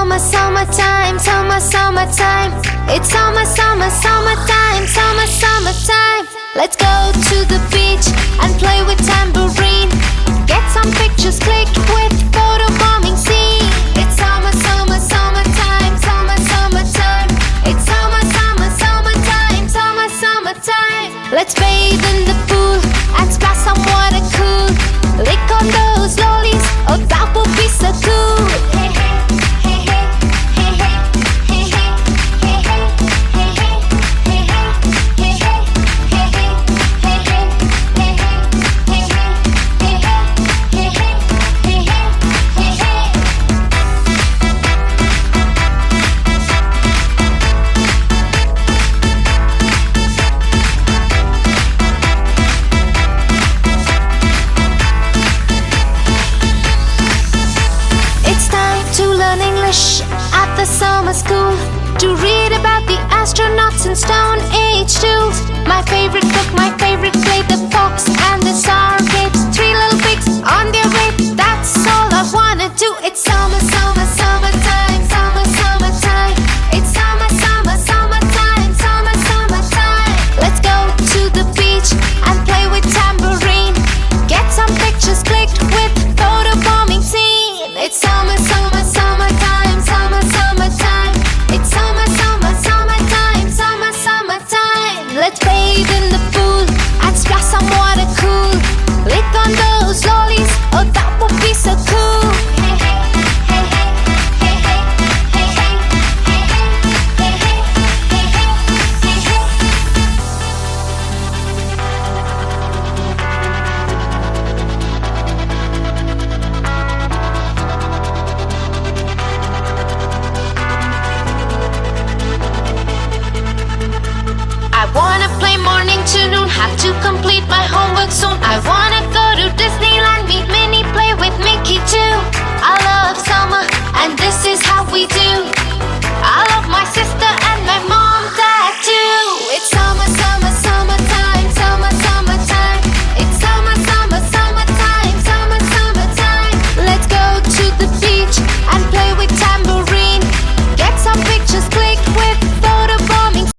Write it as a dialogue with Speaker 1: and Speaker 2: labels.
Speaker 1: summer, summertime, summer, summertime. It's summer, summer, summertime, summer, summertime. Let's go to the beach and play with tambourine. Get some pictures clicked with photo bombing scene. It's summer, summer, summertime, summer, summertime. It's summer, summer, summertime, summer, summertime. Let's bathe in the pool and splash some water cool. Lick on those lollies, oh that would be so cool. At the summer school, to read about the astronauts and Stone Age tools. My favorite book, my favorite play, the fox and the sour grapes. Three little pigs on their way